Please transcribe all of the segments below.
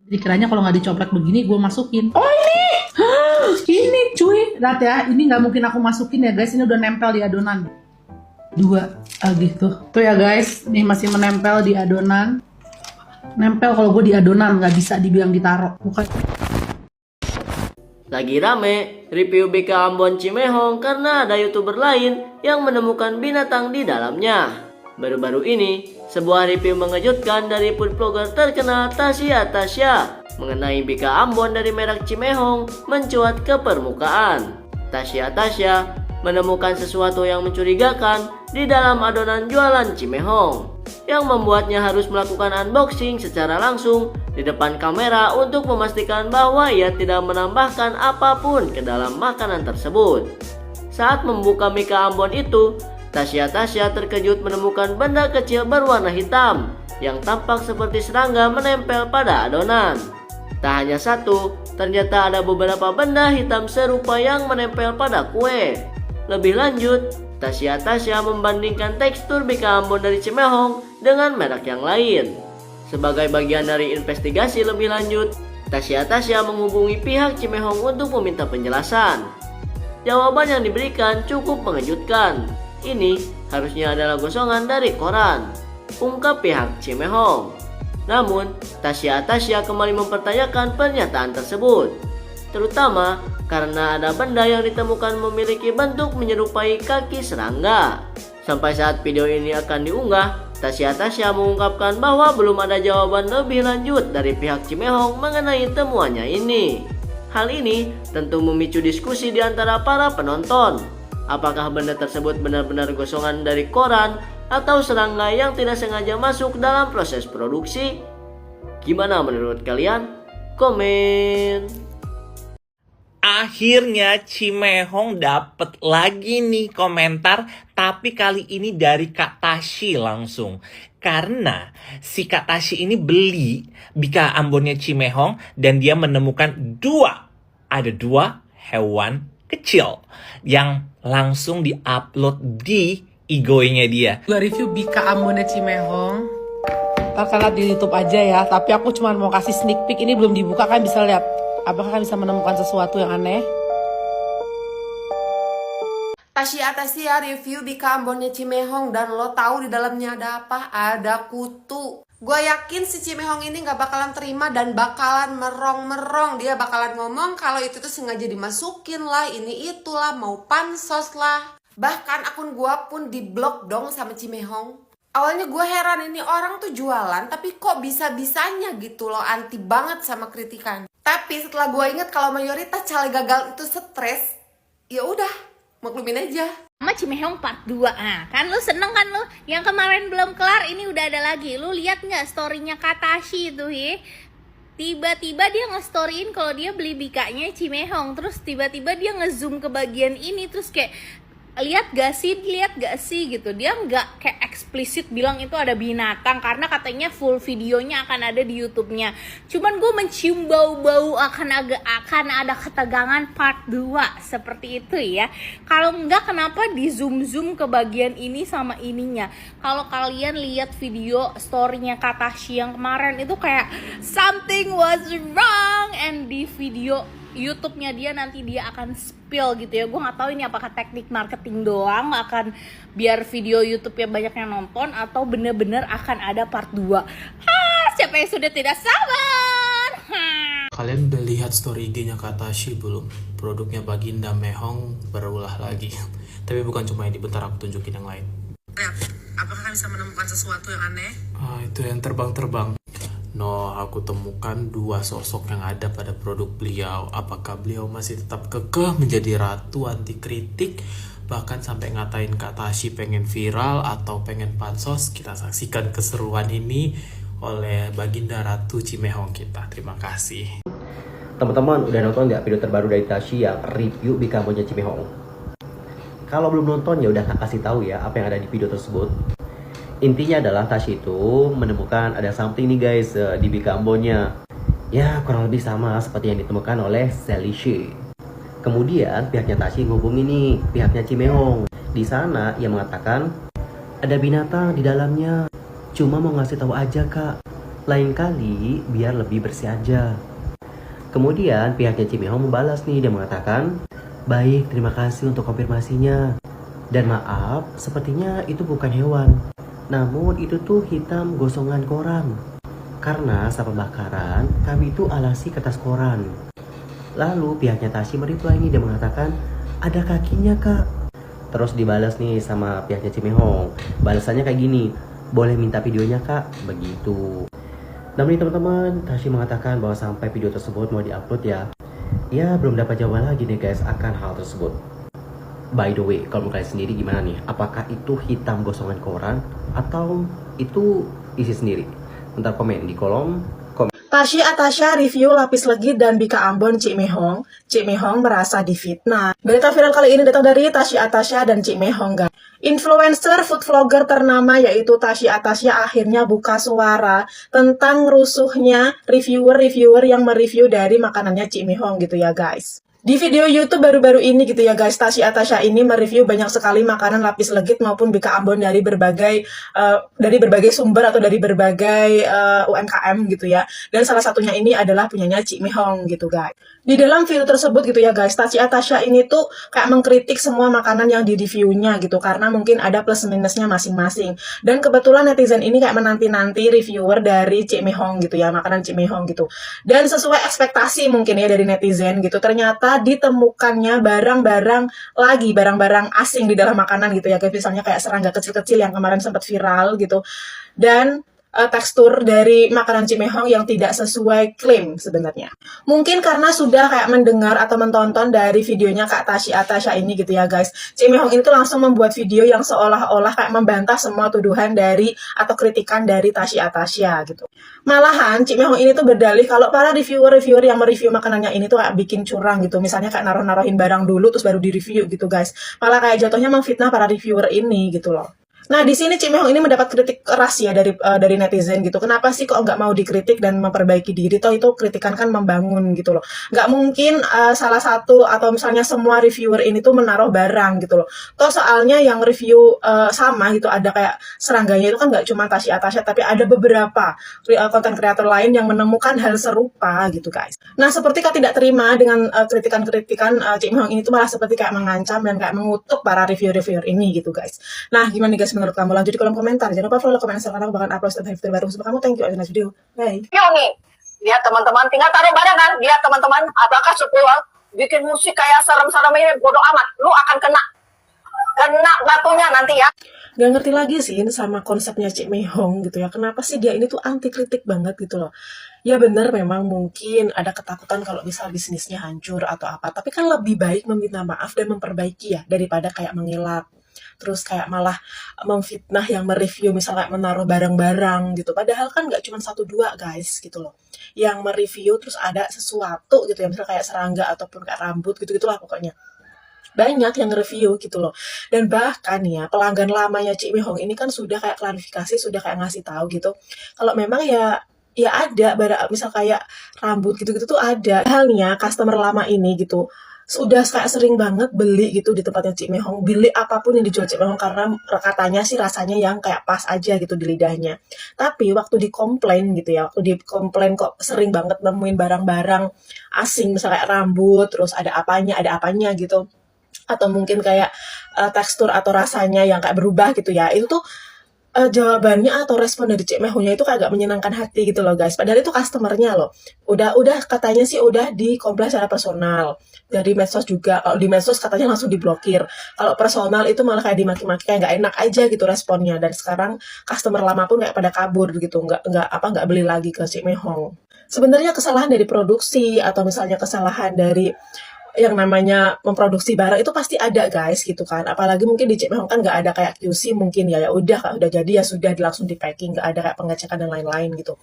Dikiranya kalau nggak dicoplek begini gue masukin. Oh ini, ini cuy, lihat ya, ini nggak mungkin aku masukin ya guys, ini udah nempel di adonan. Dua, gitu. Tuh ya guys, nih masih menempel di adonan. Nempel kalau gue di adonan, nggak bisa dibilang ditaruh. Bukan. Lagi rame review BK Ambon Cimehong karena ada YouTuber lain yang menemukan binatang di dalamnya. Baru-baru ini, sebuah review mengejutkan dari food vlogger terkenal Tasya mengenai BK Ambon dari merek Cimehong mencuat ke permukaan. Tasya menemukan sesuatu yang mencurigakan di dalam adonan jualan Cimehong yang membuatnya harus melakukan unboxing secara langsung di depan kamera untuk memastikan bahwa ia tidak menambahkan apapun ke dalam makanan tersebut. Saat membuka BK Ambon itu, Tasya terkejut menemukan benda kecil berwarna hitam yang tampak seperti serangga menempel pada adonan. Tak hanya satu, ternyata ada beberapa benda hitam serupa yang menempel pada kue. Lebih lanjut, Tasya membandingkan tekstur BK Ambon dari Cimehong dengan merek yang lain. Sebagai bagian dari investigasi lebih lanjut, Tasya menghubungi pihak Cimehong untuk meminta penjelasan. Jawaban yang diberikan cukup mengejutkan. Ini harusnya adalah gosongan dari koran, ungkap pihak Cimehong. Namun, Tasya kembali mempertanyakan pernyataan tersebut, terutama karena ada benda yang ditemukan memiliki bentuk menyerupai kaki serangga. Sampai saat video ini akan diunggah, Tasya mengungkapkan bahwa belum ada jawaban lebih lanjut dari pihak Cimehong mengenai temuannya ini. Hal ini tentu memicu diskusi di antara para penonton. Apakah benda tersebut benar-benar gosongan dari koran atau serangga yang tidak sengaja masuk dalam proses produksi? Gimana menurut kalian? Komen. Akhirnya Cimehong dapat lagi nih komentar, tapi kali ini dari Kak Tashi langsung. Karena si Kak Tashi ini beli BK Ambonnya Cimehong dan dia menemukan ada dua hewan kecil yang langsung diupload di IG-nya dia. Gue review BK Ambonnya Cimehong. Kalian lihat di YouTube aja ya, tapi aku cuma mau kasih sneak peek, ini belum dibuka, kan bisa lihat. Apakah kalian bisa menemukan sesuatu yang aneh? Tasya review BK Ambonnya Cimehong, dan lo tahu di dalamnya ada apa? Ada kutu. Gue yakin si Cimehong ini gak bakalan terima dan bakalan merong. Dia bakalan ngomong kalau itu tuh sengaja dimasukin lah, ini itulah, mau pansos lah. Bahkan akun gue pun diblok dong sama Cimehong. Awalnya gue heran, ini orang tuh jualan tapi kok bisa-bisanya gitu loh, anti banget sama kritikan. Tapi setelah gue inget kalau mayoritas caleg gagal itu stres, ya udah, maklumin aja. Sama Cimehong part 2. Nah, kan lu seneng kan lu? Yang kemarin belum kelar, ini udah ada lagi. Lu lihat nggak story-nya Katashi itu, he? Tiba-tiba dia nge-storyin kalau dia beli bikanya Cimehong. Terus tiba-tiba dia nge-zoom ke bagian ini, terus kayak lihat gak sih gitu. Dia nggak kayak eksplisit bilang itu ada binatang karena katanya full videonya akan ada di YouTube-nya. Cuman gue mencium bau-bau akan ada ketegangan part 2 seperti itu ya. Kalau enggak, kenapa di zoom ke bagian ini sama ininya? Kalau kalian lihat video story-nya Katashi yang kemarin itu kayak something was wrong, and di video YouTube-nya dia nanti dia akan spill gitu ya. Gue nggak tahu ini apakah teknik marketing doang akan biar video YouTube-nya banyak yang nonton, atau bener-bener akan ada part 2. Siapa yang sudah tidak sabar? Kalian udah lihat story IG-nya Katashi belum? Produknya Baginda Mehong berulah lagi. Tapi bukan cuma ini, bentar aku tunjukin yang lain. Apakah kalian bisa menemukan sesuatu yang aneh? Itu yang terbang-terbang. No, aku temukan dua sosok yang ada pada produk beliau. Apakah beliau masih tetap kekeh menjadi ratu anti kritik, bahkan sampai ngatain Katashi pengen viral atau pengen pansos? Kita saksikan keseruan ini oleh Baginda Ratu Cimehong kita. Terima kasih. Teman-teman udah nonton nggak video terbaru dari Tasya review BK Ambonnya Cimehong? Kalau belum nonton ya udah kasih tahu ya apa yang ada di video tersebut. Intinya adalah Tasya itu menemukan ada something nih guys di BK Ambonnya. Ya kurang lebih sama seperti yang ditemukan oleh Selishi. Kemudian pihaknya Tasya ngubungi nih pihaknya Cimehong. Di sana ia mengatakan ada binatang di dalamnya. Cuma mau ngasih tahu aja kak. Lain kali biar lebih bersih aja. Kemudian pihaknya Cimehong membalas nih, dia mengatakan, baik, terima kasih untuk konfirmasinya. Dan maaf, sepertinya itu bukan hewan. Namun itu tuh hitam gosongan koran. Karena saat pembakaran, kami itu alasi kertas koran. Lalu pihaknya Tashi mereply nih, dia mengatakan, ada kakinya kak. Terus dibalas nih sama pihaknya Cimehong. Balasannya kayak gini, boleh minta videonya kak, begitu. Namun nih teman-teman, Tashi mengatakan bahwa sampai video tersebut mau diupload ya belum dapat jawaban lagi nih guys akan hal tersebut. By the way, kalau kalian sendiri gimana nih? Apakah itu hitam gosongan koran atau itu isi sendiri? Bentar komen di kolom komen. Tashy Atasha review lapis legit dan Bika Ambon Cimehong. Cimehong merasa difitnah. Berita viral kali ini datang dari Tashy Atasha dan Cimehong, guys. Influencer food vlogger ternama yaitu Tashy Atasha akhirnya buka suara tentang rusuhnya reviewer-reviewer yang mereview dari makanannya Cimehong gitu ya guys. Di video YouTube baru-baru ini gitu ya guys, Tashy Atasha ini mereview banyak sekali makanan lapis legit maupun Bika Ambon dari berbagai sumber atau dari berbagai UMKM gitu ya. Dan salah satunya ini adalah punyanya Cimehong gitu guys. Di dalam video tersebut gitu ya guys, Tashy Atasha ini tuh kayak mengkritik semua makanan yang di reviewnya gitu karena mungkin ada plus minusnya masing-masing. Dan kebetulan netizen ini kayak menanti-nanti reviewer dari Cimehong gitu ya, makanan Cimehong gitu. Dan sesuai ekspektasi mungkin ya dari netizen gitu, ternyata ditemukannya barang-barang asing di dalam makanan gitu ya guys, misalnya kayak serangga kecil-kecil yang kemarin sempat viral gitu, dan tekstur dari makanan Cimehong yang tidak sesuai klaim sebenarnya. Mungkin karena sudah kayak mendengar atau mentonton dari videonya Kak Tashy Atasha ini gitu ya guys, Cimehong ini tuh langsung membuat video yang seolah-olah kayak membantah semua tuduhan dari atau kritikan dari Tashy Atasha gitu. Malahan Cimehong ini tuh berdalih kalau para reviewer-reviewer yang mereview makanannya ini tuh kayak bikin curang gitu, misalnya kayak naruh-naruhin barang dulu terus baru di-review gitu guys. Malah kayak jatuhnya memfitnah para reviewer ini gitu loh. Nah, di sini Cimehong ini mendapat kritik keras ya dari netizen gitu. Kenapa sih kok nggak mau dikritik dan memperbaiki diri? Toh itu kritikan kan membangun gitu loh. Nggak mungkin salah satu atau misalnya semua reviewer ini tuh menaruh barang gitu loh. Toh soalnya yang review sama gitu, ada kayak serangganya itu kan nggak cuma Tashy Atasha, tapi ada beberapa konten kreator lain yang menemukan hal serupa gitu guys. Nah, seperti kak tidak terima dengan kritikan-kritikan Cimehong ini tuh malah seperti kayak mengancam dan kayak mengutuk para reviewer-reviewer ini gitu guys. Nah, gimana nih guys menurut kamu? Lanjut di kolom komentar. Jangan lupa follow, komen, share, karena aku bakal upload setiap hari terbaru untuk kamu. Thank you, next video. Bye. Yo nih, lihat teman-teman, tinggal taruh barang kan, lihat teman-teman, apakah 10 bikin musik kayak serem-serem ini, bodoh amat, lu akan kena batunya nanti ya. Gak ngerti lagi sih sama konsepnya Cimehong gitu ya. Kenapa sih dia ini tuh anti kritik banget gitu loh. Ya benar memang mungkin ada ketakutan kalau misal bisnisnya hancur atau apa. Tapi kan lebih baik meminta maaf dan memperbaiki ya, daripada kayak mengelak. Terus kayak malah memfitnah yang mereview, misalnya menaruh barang-barang gitu. Padahal kan nggak cuma 1-2 guys gitu loh. Yang mereview terus ada sesuatu gitu ya, misalnya kayak serangga ataupun kayak rambut gitu-gitulah pokoknya. Banyak yang review gitu loh. Dan bahkan ya pelanggan lamanya Cimehong ini kan sudah kayak klarifikasi, sudah kayak ngasih tahu gitu. Kalau memang ya ada barang misal kayak rambut gitu-gitu tuh ada. Halnya customer lama ini gitu sudah kayak sering banget beli gitu di tempatnya Cimehong, beli apapun yang dijual Cimehong karena katanya sih rasanya yang kayak pas aja gitu di lidahnya. Tapi waktu dikomplain gitu ya, waktu dikomplain kok sering banget nemuin barang-barang asing, misalnya kayak rambut, terus ada apanya gitu, atau mungkin kayak tekstur atau rasanya yang kayak berubah gitu ya, itu tuh jawabannya atau respon dari Cimehongnya itu kayak gak menyenangkan hati gitu loh guys. Padahal itu customernya loh. Udah katanya sih udah dikomplain secara personal. Dari medsos juga. Kalau di medsos katanya langsung diblokir. Kalau personal itu malah kayak dimaki-maki, kayak gak enak aja gitu responnya. Dan sekarang customer lama pun kayak pada kabur gitu. Nggak beli lagi ke Cimehong. Sebenarnya kesalahan dari produksi atau misalnya kesalahan dari yang namanya memproduksi barang itu pasti ada guys gitu kan, apalagi mungkin di Cimehong kan nggak ada kayak QC mungkin ya udah jadi ya sudah langsung di packing, nggak ada kayak pengecekan dan lain-lain gitu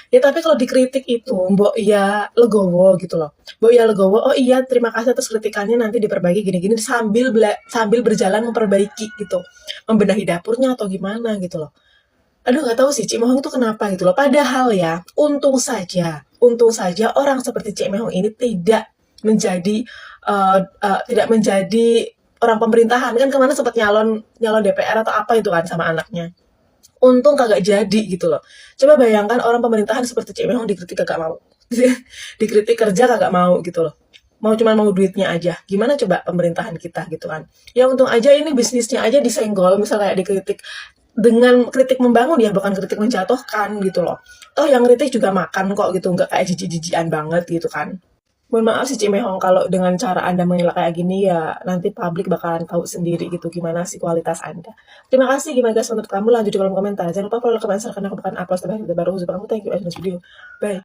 ya. Tapi kalau dikritik itu mbok ya legowo gitu loh, mbok ya legowo, oh iya terima kasih atas kritikannya, nanti diperbaiki gini-gini sambil berjalan memperbaiki gitu, membenahi dapurnya atau gimana gitu loh. Aduh nggak tahu sih Cimehong itu kenapa gitu loh. Padahal ya untung saja orang seperti Cimehong ini tidak menjadi orang pemerintahan. Kan kemana sempat nyalon DPR atau apa itu kan sama anaknya. untung kagak jadi gitu loh. Coba bayangkan orang pemerintahan seperti Cik Mehong dikritik kagak mau. Dikritik kerja kagak mau gitu loh. Cuma mau duitnya aja. Gimana coba pemerintahan kita gitu kan. Ya untung aja ini bisnisnya aja disenggol, misalnya kayak dikritik dengan kritik membangun ya, bukan kritik menjatuhkan gitu loh. Toh yang kritik juga makan kok gitu, nggak kayak jijik-jijikan banget gitu kan. Mohon maaf sih Cik Mehong kalau dengan cara Anda mengelak kayak gini ya nanti publik bakalan tahu sendiri gitu gimana sih kualitas Anda. Terima kasih, gimana guys menurut kamu, lanjut di kolom komentar. Jangan lupa follow, comment, share karena aku bukan upload terbaru. Thank you guys, next video. Bye.